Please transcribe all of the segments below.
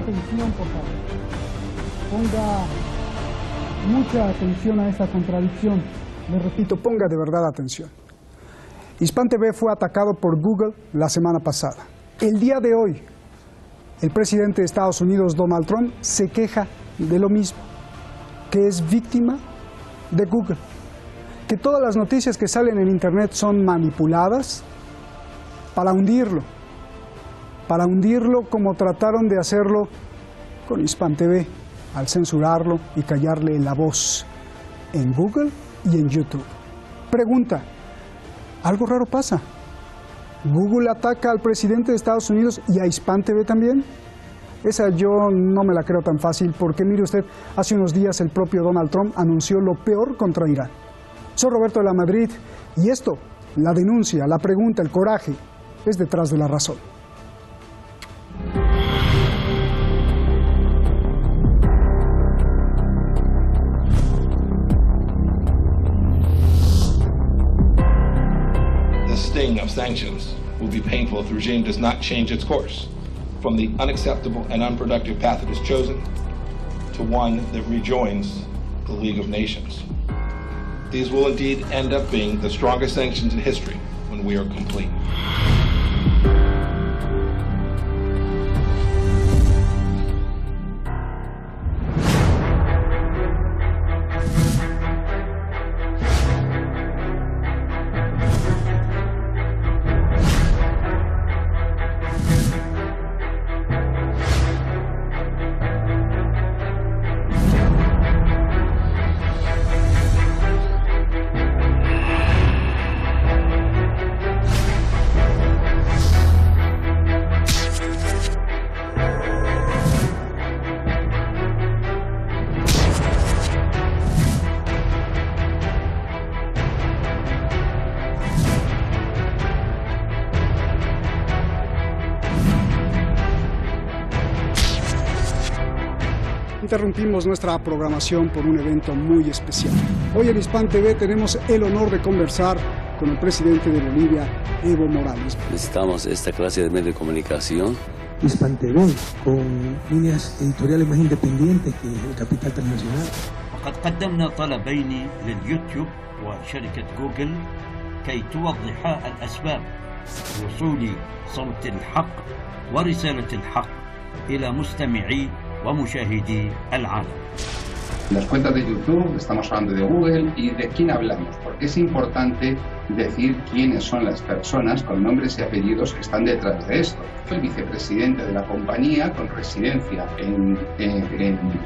atención, por favor. Ponga mucha atención a esa contradicción. Le repito, ponga de verdad atención. Hispan TV fue atacado por Google la semana pasada. El día de hoy, el presidente de Estados Unidos, Donald Trump, se queja de lo mismo, que es víctima de Google, que todas las noticias que salen en Internet son manipuladas para hundirlo como trataron de hacerlo con Hispan TV, al censurarlo y callarle la voz en Google y en YouTube. Pregunta, algo raro pasa. ¿Google ataca al presidente de Estados Unidos y a Hispan TV también? Esa yo no me la creo tan fácil, porque mire usted, hace unos días el propio Donald Trump anunció lo peor contra Irán. Soy Roberto de la Madrid, y esto, la denuncia, la pregunta, el coraje, es detrás de la razón. The sting of sanctions will be painful if the regime does not change its course from the unacceptable and unproductive path it has chosen to one that rejoins the League of Nations. These will indeed end up being the strongest sanctions in history when we are complete. Interrumpimos nuestra programación por un evento muy especial. Hoy en Hispan TV tenemos el honor de conversar con el presidente de Bolivia, Evo Morales. Necesitamos esta clase de medio de comunicación. Hispan TV, con líneas editoriales más independientes que el capital transnacional. وقد قدمنا طلبين لليوتيوب وشركة جوجل كي توضحا الأسباب لوصول صوت الحق ورسالة الحق إلى مستمعي ومشاهدي العالم. Las cuentas de YouTube, estamos hablando de Google, y de quién hablamos, porque es importante decir quiénes son las personas con nombres y apellidos que están detrás de esto. El vicepresidente de la compañía, con residencia en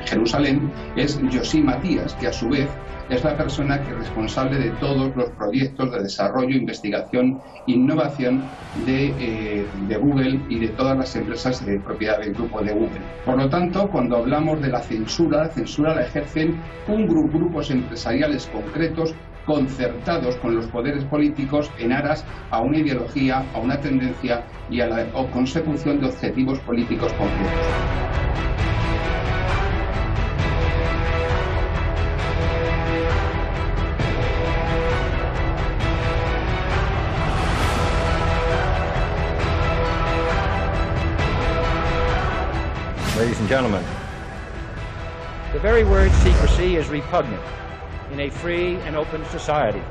Jerusalén, es Yossi Matías, que a su vez es la persona que es responsable de todos los proyectos de desarrollo, investigación, innovación de Google y de todas las empresas de propiedad del grupo de Google. Por lo tanto, cuando hablamos de la censura la ejercen grupos empresariales concretos, concertados con los poderes políticos en aras a una ideología, a una tendencia y a la consecución de objetivos políticos concretos. Ladies and gentlemen, the very word secrecy is repugnant in a free and open society,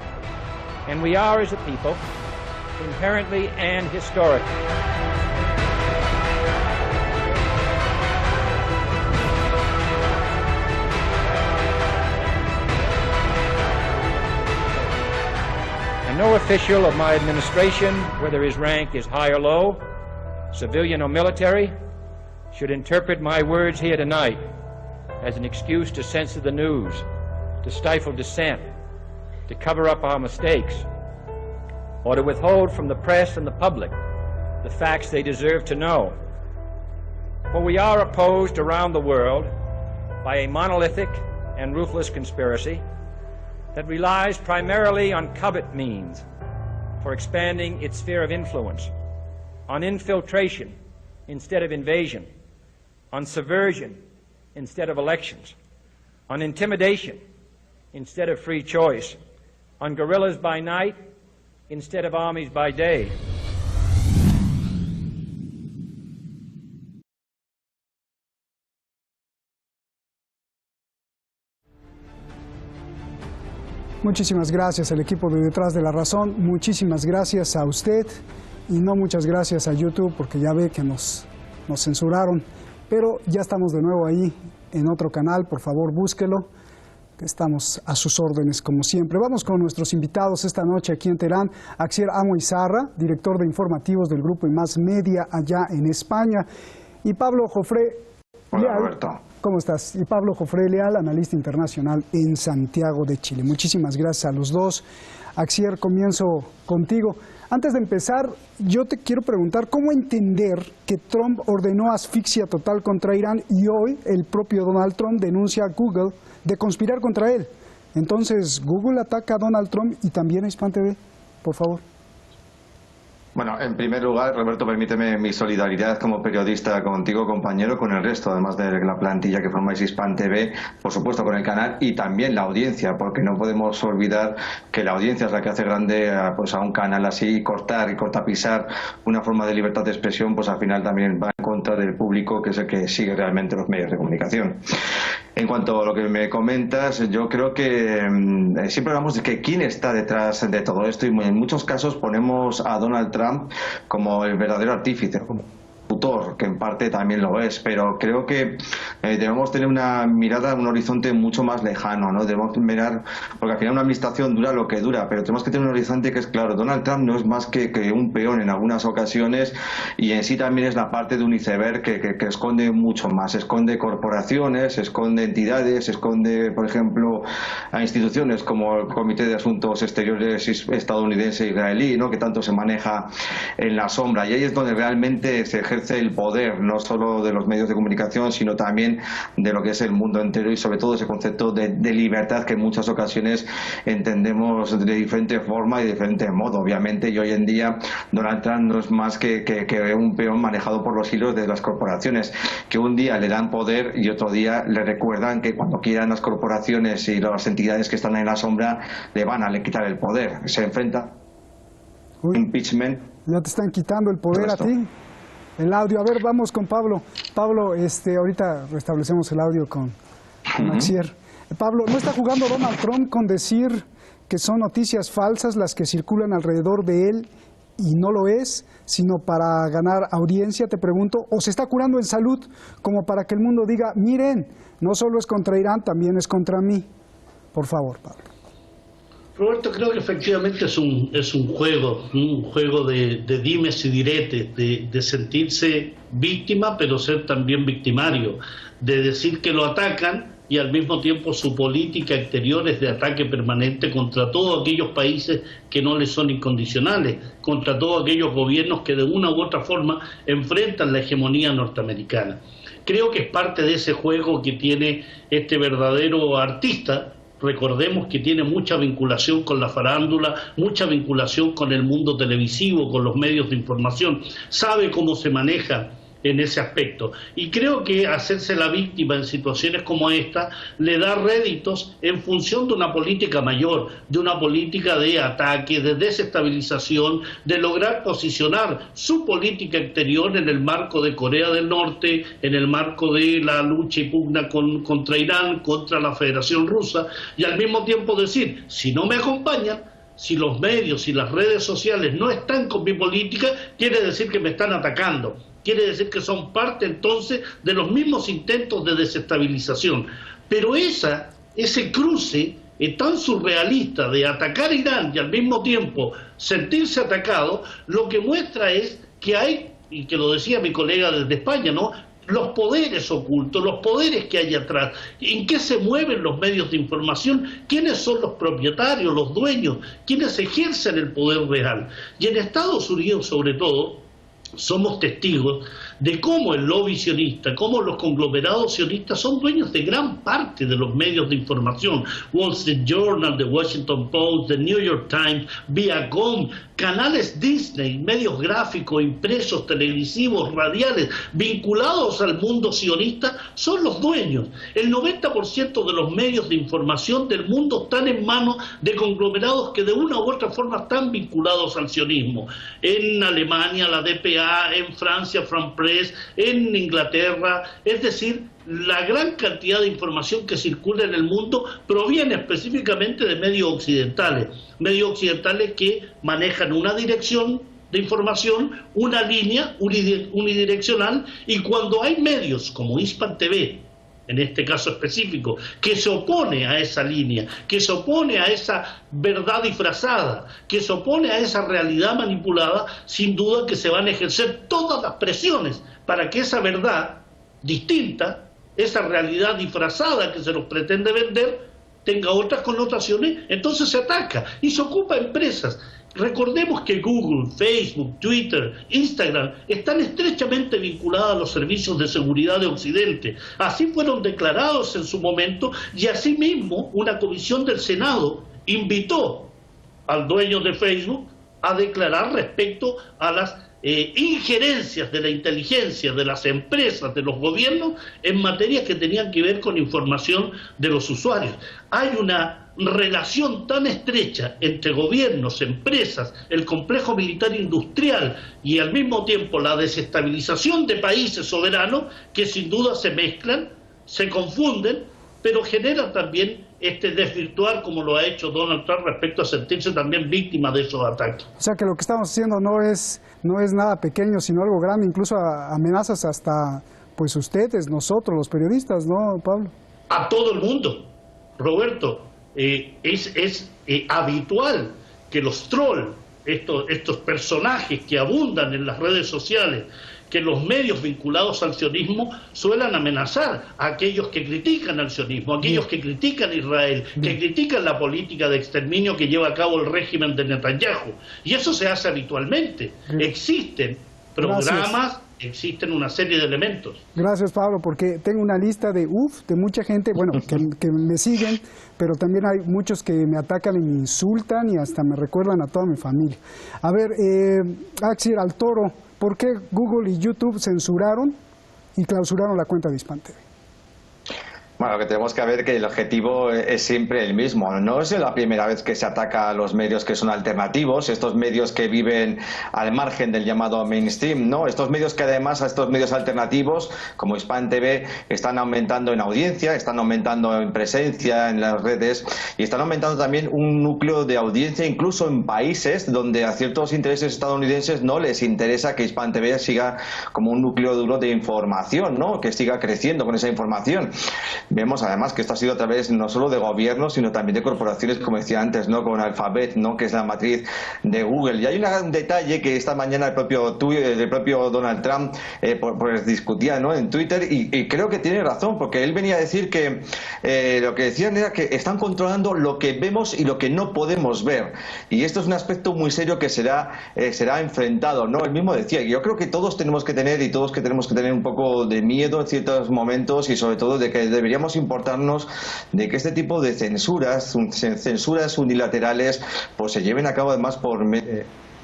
and we are, as a people, inherently and historically and no official of my administration, whether his rank is high or low, civilian or military, should interpret my words here tonight as an excuse to censor the news, to stifle dissent, to cover up our mistakes, or to withhold from the press and the public the facts they deserve to know. For we are opposed around the world by a monolithic and ruthless conspiracy that relies primarily on covert means for expanding its sphere of influence, on infiltration instead of invasion, on subversion instead of elections, on intimidation instead of free choice, on guerrillas by night instead of armies by day. Muchísimas gracias al equipo de Detrás de la Razón, muchísimas gracias a usted y no muchas gracias a YouTube porque ya ve que nos censuraron, pero ya estamos de nuevo ahí en otro canal, por favor búsquelo, que estamos a sus órdenes como siempre. Vamos con nuestros invitados esta noche aquí en Teherán, Axier Amo Izarra, director de informativos del Grupo Más Media allá en España, y Pablo Jofré Leal. Roberto. ¿Cómo estás? Y Pablo Jofré Leal, analista internacional en Santiago de Chile. Muchísimas gracias a los dos. Axier, comienzo contigo. Antes de empezar, yo te quiero preguntar cómo entender que Trump ordenó asfixia total contra Irán y hoy el propio Donald Trump denuncia a Google de conspirar contra él. Entonces, Google ataca a Donald Trump y también a Hispan TV, por favor. Bueno, en primer lugar, Roberto, permíteme mi solidaridad como periodista contigo, compañero, con el resto, además de la plantilla que formáis Hispan TV, por supuesto con el canal y también la audiencia, porque no podemos olvidar que la audiencia es la que hace grande pues, a un canal así, y cortapisar una forma de libertad de expresión, pues al final también va en contra del público, que es el que sigue realmente los medios de comunicación. En cuanto a lo que me comentas, yo creo que siempre hablamos de que quién está detrás de todo esto y en muchos casos ponemos a Donald Trump como el verdadero artífice, como tutor, que en parte también lo es, pero creo que debemos tener una mirada, un horizonte mucho más lejano, ¿no? Debemos mirar, porque al final una administración dura lo que dura, pero tenemos que tener un horizonte que es claro. Donald Trump no es más que un peón en algunas ocasiones y en sí también es la parte de un iceberg que esconde mucho más, esconde corporaciones, esconde entidades, esconde, por ejemplo, a instituciones como el Comité de Asuntos Exteriores estadounidense-israelí, ¿no? Que tanto se maneja en la sombra, y ahí es donde realmente se ejerce el poder, no solo de los medios de comunicación, sino también de lo que es el mundo entero y sobre todo ese concepto de libertad que en muchas ocasiones entendemos de diferente forma y de diferente modo. Obviamente, y hoy en día Donald Trump no es más que un peón manejado por los hilos de las corporaciones, que un día le dan poder y otro día le recuerdan que cuando quieran las corporaciones y las entidades que están en la sombra le van a quitar el poder. Se enfrenta impeachment. Ya te están quitando el poder a ti. El audio. A ver, vamos con Pablo. Pablo, ahorita restablecemos el audio con Axier. Pablo, ¿no está jugando Donald Trump con decir que son noticias falsas las que circulan alrededor de él y no lo es, sino para ganar audiencia, te pregunto? ¿O se está curando en salud como para que el mundo diga, miren, no solo es contra Irán, también es contra mí? Por favor, Pablo. Roberto, creo que efectivamente es un juego de dimes y diretes, de sentirse víctima pero ser también victimario, de decir que lo atacan y al mismo tiempo su política exterior es de ataque permanente contra todos aquellos países que no les son incondicionales, contra todos aquellos gobiernos que de una u otra forma enfrentan la hegemonía norteamericana. Creo que es parte de ese juego que tiene este verdadero artista. Recordemos que tiene mucha vinculación con la farándula, mucha vinculación con el mundo televisivo, con los medios de información, sabe cómo se maneja en ese aspecto. Y creo que hacerse la víctima en situaciones como esta le da réditos en función de una política mayor, de una política de ataque, de desestabilización, de lograr posicionar su política exterior en el marco de Corea del Norte, en el marco de la lucha y pugna contra Irán, contra la Federación Rusa, y al mismo tiempo decir, si no me acompañan, si los medios y las redes sociales no están con mi política, quiere decir que me están atacando. Quiere decir que son parte entonces de los mismos intentos de desestabilización. Pero ese cruce tan surrealista de atacar a Irán y al mismo tiempo sentirse atacado, lo que muestra es que hay, y que lo decía mi colega desde España, ¿no?, los poderes ocultos, los poderes que hay atrás, en qué se mueven los medios de información, quiénes son los propietarios, los dueños, quiénes ejercen el poder real. Y en Estados Unidos, sobre todo, somos testigos de cómo el lobby sionista, cómo los conglomerados sionistas son dueños de gran parte de los medios de información. Wall Street Journal, The Washington Post, The New York Times, Viacom, canales Disney, medios gráficos, impresos, televisivos, radiales, vinculados al mundo sionista, son los dueños. El 90% de los medios de información del mundo están en manos de conglomerados que de una u otra forma están vinculados al sionismo. En Alemania, la DPA, en Francia, France Press, en Inglaterra, es decir, la gran cantidad de información que circula en el mundo proviene específicamente de medios occidentales que manejan una dirección de información, una línea unidireccional, y cuando hay medios como Hispan TV, en este caso específico, que se opone a esa línea, que se opone a esa verdad disfrazada, que se opone a esa realidad manipulada, sin duda que se van a ejercer todas las presiones para que esa verdad distinta, esa realidad disfrazada que se nos pretende vender, tenga otras connotaciones. Entonces se ataca y se ocupa empresas. Recordemos que Google, Facebook, Twitter, Instagram están estrechamente vinculadas a los servicios de seguridad de Occidente. Así fueron declarados en su momento, y asimismo una comisión del Senado invitó al dueño de Facebook a declarar respecto a las injerencias de la inteligencia de las empresas, de los gobiernos, en materias que tenían que ver con información de los usuarios. Hay una relación tan estrecha entre gobiernos, empresas, el complejo militar industrial y al mismo tiempo la desestabilización de países soberanos, que sin duda se mezclan, se confunden, pero generan también este desvirtuar, como lo ha hecho Donald Trump, respecto a sentirse también víctima de esos ataques. O sea que lo que estamos haciendo no es nada pequeño, sino algo grande, incluso amenazas hasta pues ustedes, nosotros, los periodistas, ¿no, Pablo? A todo el mundo, Roberto. Es habitual que los trolls, estos personajes que abundan en las redes sociales, que los medios vinculados al sionismo suelan amenazar a aquellos que critican al sionismo, a aquellos que critican a Israel, que critican la política de exterminio que lleva a cabo el régimen de Netanyahu. Y eso se hace habitualmente. Existen programas, existen una serie de elementos. Gracias, Pablo, porque tengo una lista de mucha gente, bueno, que me siguen, pero también hay muchos que me atacan y me insultan y hasta me recuerdan a toda mi familia. A ver, Axir al Toro, ¿por qué Google y YouTube censuraron y clausuraron la cuenta de Hispan TV? Bueno, lo que tenemos que ver que el objetivo es siempre el mismo. No es la primera vez que se ataca a los medios que son alternativos, estos medios que viven al margen del llamado mainstream, ¿no? Estos medios que además, a estos medios alternativos, como Hispan TV, están aumentando en audiencia, están aumentando en presencia en las redes y están aumentando también un núcleo de audiencia incluso en países donde a ciertos intereses estadounidenses no les interesa que Hispan TV siga como un núcleo duro de información, ¿no? Que siga creciendo con esa información. Vemos además que esto ha sido a través no solo de gobiernos, sino también de corporaciones, como decía antes, ¿no? Con Alphabet, ¿no? Que es la matriz de Google. Y hay un detalle que esta mañana el propio Donald Trump pues discutía, ¿no? En Twitter, y creo que tiene razón, porque él venía a decir que lo que decían era que están controlando lo que vemos y lo que no podemos ver. Y esto es un aspecto muy serio que será enfrentado, ¿no? Él mismo decía, y yo creo que todos tenemos que tener un poco de miedo en ciertos momentos, y sobre todo de que deberíamos importarnos de que este tipo de censuras unilaterales pues se lleven a cabo además por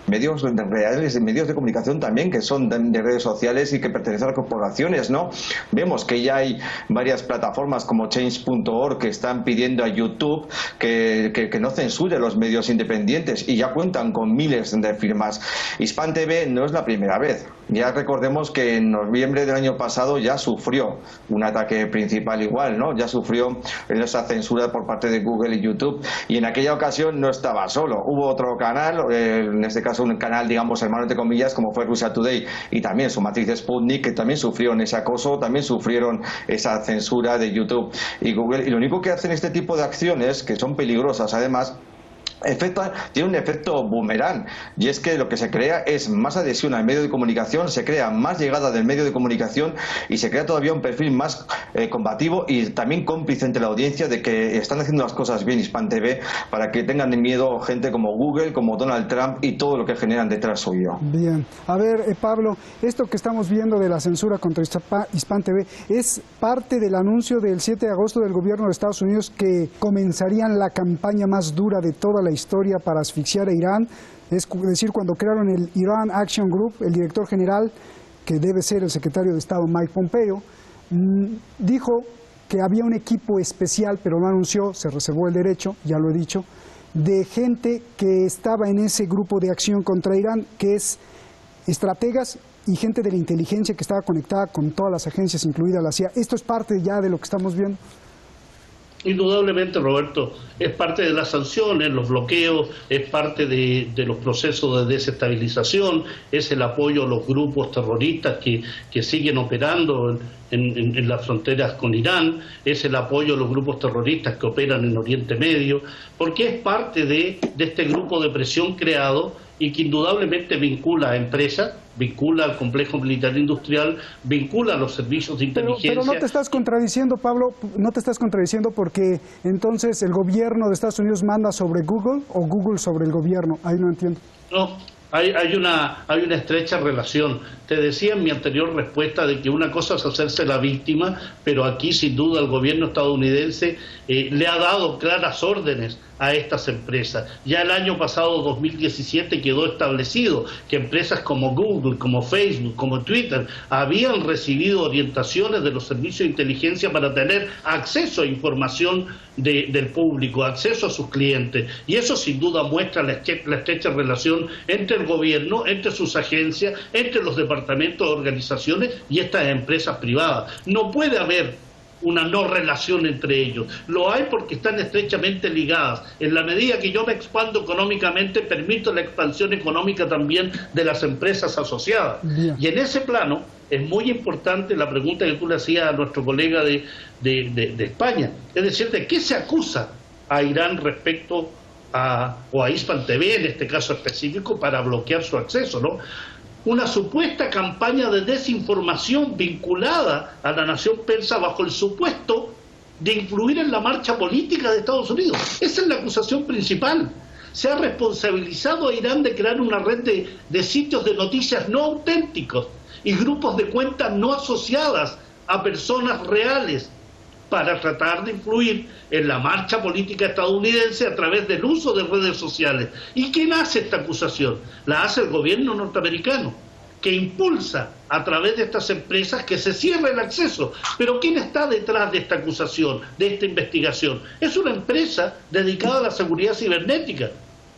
medios reales, medios de comunicación también que son de redes sociales y que pertenecen a corporaciones, ¿no? Vemos que ya hay varias plataformas como Change.org que están pidiendo a YouTube que no censure los medios independientes, y ya cuentan con miles de firmas. Hispan TV no es la primera vez. Ya recordemos que en noviembre del año pasado ya sufrió un ataque principal igual, ¿no? Ya sufrió esa censura por parte de Google y YouTube, y en aquella ocasión no estaba solo. Hubo otro canal, en este caso un canal, digamos, hermano entre comillas, como fue Russia Today, y también su matriz Sputnik, que también sufrieron ese acoso, también sufrieron esa censura de YouTube y Google. Y lo único que hacen este tipo de acciones, que son peligrosas además, tiene un efecto boomerang, y es que lo que se crea es más adhesión al medio de comunicación, se crea más llegada del medio de comunicación y se crea todavía un perfil más combativo y también cómplice entre la audiencia de que están haciendo las cosas bien Hispan TV, para que tengan miedo gente como Google, como Donald Trump y todo lo que generan detrás suyo. Bien, a ver, Pablo, esto que estamos viendo de la censura contra Hispan TV es parte del anuncio del 7 de agosto del gobierno de Estados Unidos que comenzarían la campaña más dura de toda la historia para asfixiar a Irán. Es decir, cuando crearon el Iran Action Group, el director general, que debe ser el secretario de Estado Mike Pompeo, dijo que había un equipo especial, pero no anunció, se reservó el derecho, ya lo he dicho, de gente que estaba en ese grupo de acción contra Irán, que es estrategas y gente de la inteligencia que estaba conectada con todas las agencias, incluida la CIA. ¿Esto es parte ya de lo que estamos viendo? Indudablemente, Roberto, es parte de las sanciones, los bloqueos, es parte de los procesos de desestabilización, es el apoyo a los grupos terroristas que siguen operando en las fronteras con Irán, es el apoyo a los grupos terroristas que operan en Oriente Medio, porque es parte de este grupo de presión creado y que indudablemente vincula a empresas, vincula al complejo militar industrial, vincula a los servicios de inteligencia. Pero no te estás contradiciendo, Pablo, no te estás contradiciendo porque entonces el gobierno de Estados Unidos manda sobre Google o Google sobre el gobierno. Ahí no entiendo. No, hay una estrecha relación. Te decía en mi anterior respuesta de que una cosa es hacerse la víctima, pero aquí sin duda el gobierno estadounidense le ha dado claras órdenes a estas empresas. Ya el año pasado, 2017, quedó establecido que empresas como Google, como Facebook, como Twitter, habían recibido orientaciones de los servicios de inteligencia para tener acceso a información del público, acceso a sus clientes. Y eso sin duda muestra la estrecha relación entre el gobierno, entre sus agencias, entre los departamentos de organizaciones y estas empresas privadas. No puede haber una no relación entre ellos. Lo hay porque están estrechamente ligadas. En la medida que yo me expando económicamente, permito la expansión económica también de las empresas asociadas. Bien. Y en ese plano es muy importante la pregunta que tú le hacías a nuestro colega de España. Es decir, ¿de qué se acusa a Irán respecto o a Hispan TV, en este caso específico, para bloquear su acceso, ¿no? Una supuesta campaña de desinformación vinculada a la nación persa bajo el supuesto de influir en la marcha política de Estados Unidos. Esa es la acusación principal. Se ha responsabilizado a Irán de crear una red de sitios de noticias no auténticos y grupos de cuentas no asociadas a personas reales para tratar de influir en la marcha política estadounidense a través del uso de redes sociales. ¿Y quién hace esta acusación? La hace el gobierno norteamericano, que impulsa a través de estas empresas que se cierre el acceso. Pero ¿quién está detrás de esta acusación, de esta investigación? Es una empresa dedicada a la seguridad cibernética,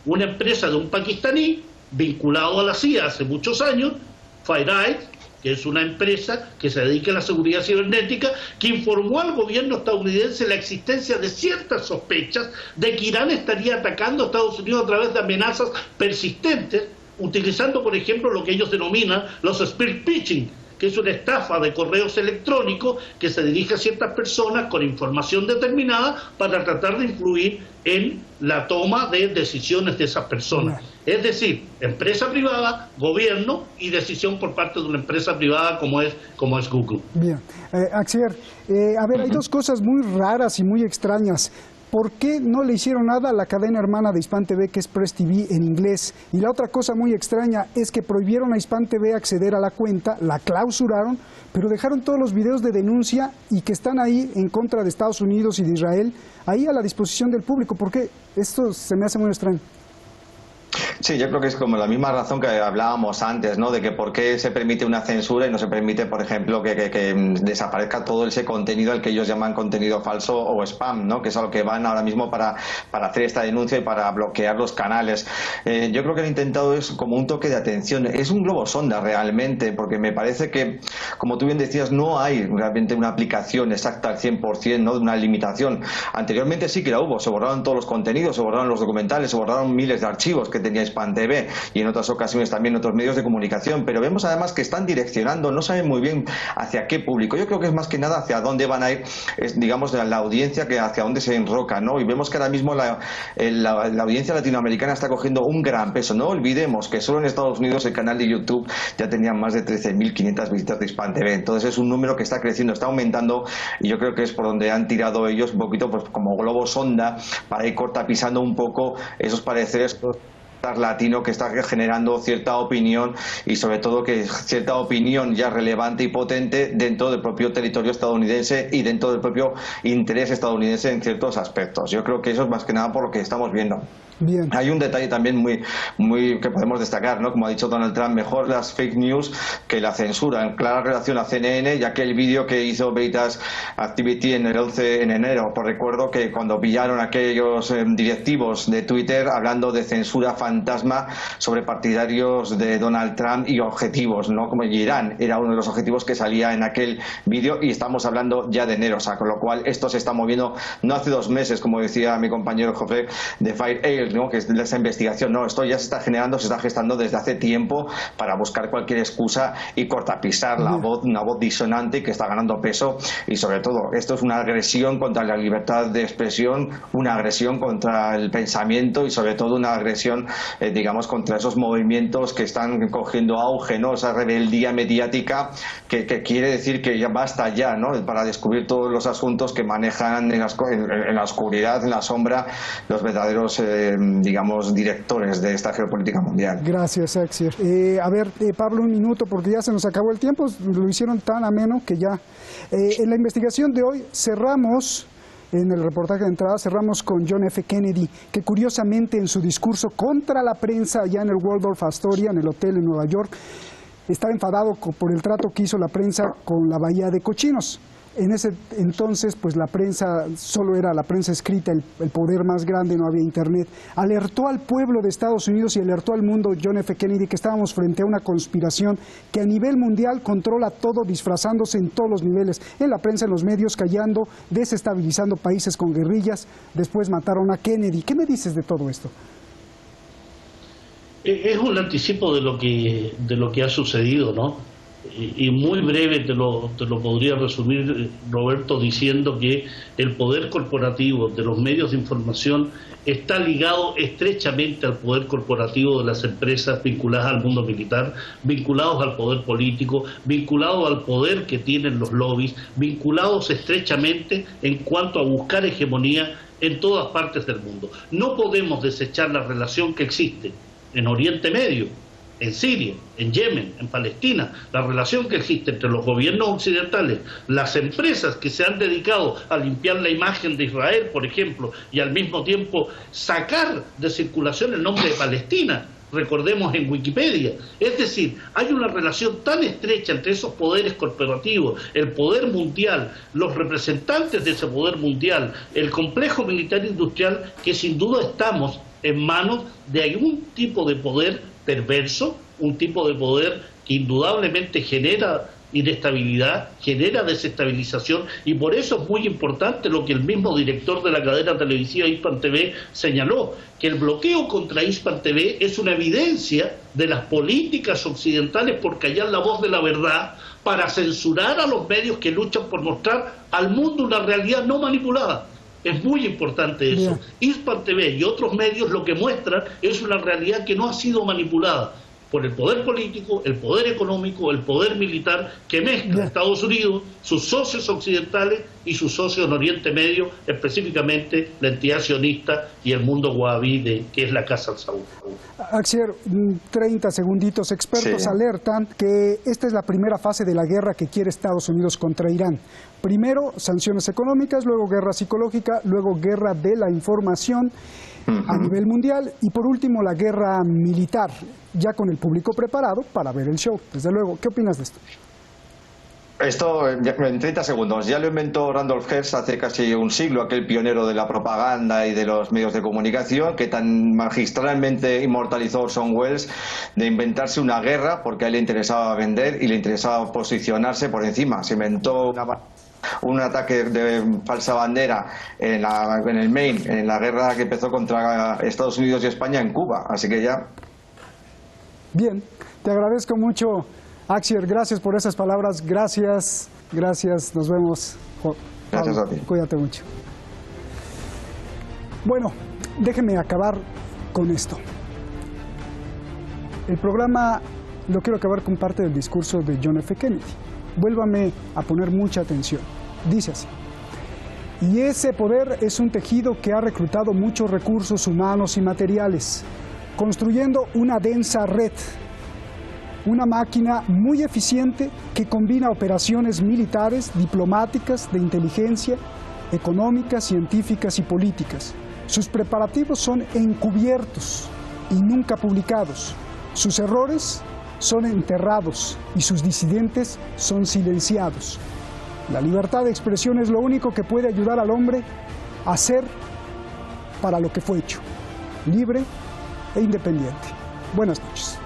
una empresa de un pakistaní vinculado a la CIA hace muchos años, FireEye, que es una empresa que se dedica a la seguridad cibernética, que informó al gobierno estadounidense la existencia de ciertas sospechas de que Irán estaría atacando a Estados Unidos a través de amenazas persistentes, utilizando, por ejemplo, lo que ellos denominan los spear phishing, que es una estafa de correos electrónicos que se dirige a ciertas personas con información determinada para tratar de influir en la toma de decisiones de esas personas. Es decir, empresa privada, gobierno y decisión por parte de una empresa privada como es Google. Bien. Axier, a ver, hay dos cosas muy raras y muy extrañas. ¿Por qué no le hicieron nada a la cadena hermana de Hispan TV, que es Press TV en inglés? Y la otra cosa muy extraña es que prohibieron a Hispan TV acceder a la cuenta, la clausuraron, pero dejaron todos los videos de denuncia y que están ahí en contra de Estados Unidos y de Israel, ahí a la disposición del público. ¿Por qué? Esto se me hace muy extraño. Sí, yo creo que es como la misma razón que hablábamos antes, ¿no? De que por qué se permite una censura y no se permite, por ejemplo, que desaparezca todo ese contenido al que ellos llaman contenido falso o spam, ¿no? Que es a lo que van ahora mismo para hacer esta denuncia y para bloquear los canales. Yo creo que han intentado es como un toque de atención. Es un globo sonda realmente, porque me parece que, como tú bien decías, no hay realmente una aplicación exacta al 100%, ¿no? De una limitación. Anteriormente sí que la hubo, se borraron todos los contenidos, se borraron los documentales, se borraron miles de archivos que tenía Hispan TV y en otras ocasiones también otros medios de comunicación, pero vemos además que están direccionando, no saben muy bien hacia qué público. Yo creo que es más que nada hacia dónde van a ir, digamos, la audiencia, que hacia dónde se enroca, ¿no? Y vemos que ahora mismo la audiencia latinoamericana está cogiendo un gran peso. No olvidemos que solo en Estados Unidos el canal de YouTube ya tenía más de 13.500 visitas de Hispan TV, entonces es un número que está creciendo, está aumentando, y yo creo que es por donde han tirado ellos un poquito, pues como globo sonda, para ir cortapisando un poco esos pareceres latino que está generando cierta opinión, y sobre todo que cierta opinión ya relevante y potente dentro del propio territorio estadounidense y dentro del propio interés estadounidense en ciertos aspectos. Yo creo que eso es más que nada por lo que estamos viendo. Bien. Hay un detalle también muy que podemos destacar, ¿no? Como ha dicho Donald Trump, mejor las fake news que la censura, en clara relación a CNN, ya que el vídeo que hizo Veritas Activity en el 11 en enero, pues recuerdo que cuando pillaron a aquellos directivos de Twitter hablando de censura fantasma sobre partidarios de Donald Trump y objetivos, ¿no? Como Irán era uno de los objetivos que salía en aquel vídeo, y estamos hablando ya de enero, o sea, con lo cual esto se está moviendo no hace 2 meses, como decía mi compañero José, de Fire Air, ¿no? Que es de esa investigación. No, esto ya se está generando, se está gestando desde hace tiempo para buscar cualquier excusa y cortapisar la voz, una voz disonante que está ganando peso, y sobre todo esto es una agresión contra la libertad de expresión, una agresión contra el pensamiento y sobre todo una agresión, digamos, contra esos movimientos que están cogiendo auge, ¿no? Esa rebeldía mediática que quiere decir que ya basta ya, ¿no? Para descubrir todos los asuntos que manejan en la oscuridad, en la sombra, los verdaderos, digamos, directores de esta geopolítica mundial. Gracias, Axier. A ver, Pablo, un minuto, porque ya se nos acabó el tiempo, lo hicieron tan ameno que ya. En la investigación de hoy cerramos, en el reportaje de entrada, cerramos con John F. Kennedy, que curiosamente en su discurso contra la prensa allá en el Waldorf Astoria, en el hotel en Nueva York, estaba enfadado por el trato que hizo la prensa con la Bahía de Cochinos. En ese entonces, pues la prensa solo era la prensa escrita, el poder más grande, no había internet. Alertó al pueblo de Estados Unidos y alertó al mundo John F. Kennedy que estábamos frente a una conspiración que a nivel mundial controla todo, disfrazándose en todos los niveles, en la prensa, en los medios, callando, desestabilizando países con guerrillas. Después mataron a Kennedy. ¿Qué me dices de todo esto? Es un anticipo de lo que ha sucedido, ¿no? Y muy breve te lo podría resumir, Roberto, diciendo que el poder corporativo de los medios de información está ligado estrechamente al poder corporativo de las empresas vinculadas al mundo militar, vinculados al poder político, vinculados al poder que tienen los lobbies, vinculados estrechamente en cuanto a buscar hegemonía en todas partes del mundo. No podemos desechar la relación que existe en Oriente Medio, en Siria, en Yemen, en Palestina, la relación que existe entre los gobiernos occidentales, las empresas que se han dedicado a limpiar la imagen de Israel, por ejemplo, y al mismo tiempo sacar de circulación el nombre de Palestina, recordemos en Wikipedia. Es decir, hay una relación tan estrecha entre esos poderes corporativos, el poder mundial, los representantes de ese poder mundial, el complejo militar industrial, que sin duda estamos en manos de algún tipo de poder perverso, un tipo de poder que indudablemente genera inestabilidad, genera desestabilización, y por eso es muy importante lo que el mismo director de la cadena televisiva Hispan TV señaló, que el bloqueo contra Hispan TV es una evidencia de las políticas occidentales por callar la voz de la verdad, para censurar a los medios que luchan por mostrar al mundo una realidad no manipulada. Es muy importante eso. Hispan TV y otros medios lo que muestran es una realidad que no ha sido manipulada por el poder político, el poder económico, el poder militar, que mezcla Estados Unidos, sus socios occidentales y sus socios en Oriente Medio, específicamente la entidad sionista y el mundo wahabí, que es la Casa al Saud. Axier, 30 segunditos. Expertos alertan que esta es la primera fase de la guerra que quiere Estados Unidos contra Irán. Primero, sanciones económicas, luego guerra psicológica, luego guerra de la información a nivel mundial y por último la guerra militar, ya con el público preparado para ver el show. Desde luego, ¿qué opinas de esto? Esto en 30 segundos. Ya lo inventó Randolph Hearst hace casi un siglo, aquel pionero de la propaganda y de los medios de comunicación, que tan magistralmente inmortalizó Orson Welles, de inventarse una guerra porque a él le interesaba vender y le interesaba posicionarse por encima. Se inventó un ataque de falsa bandera en el Maine, en la guerra que empezó contra Estados Unidos y España en Cuba. Así que ya... Bien, te agradezco mucho, Axier, gracias por esas palabras, gracias, nos vemos. Gracias a ti. Cuídate mucho. Bueno, déjenme acabar con esto. El programa lo quiero acabar con parte del discurso de John F. Kennedy. Vuélvame a poner mucha atención. Dice así: y ese poder es un tejido que ha reclutado muchos recursos humanos y materiales, construyendo una densa red, una máquina muy eficiente que combina operaciones militares, diplomáticas, de inteligencia, económicas, científicas y políticas. Sus preparativos son encubiertos y nunca publicados. Sus errores son enterrados y sus disidentes son silenciados. La libertad de expresión es lo único que puede ayudar al hombre a ser para lo que fue hecho: libre e independiente. Buenas noches.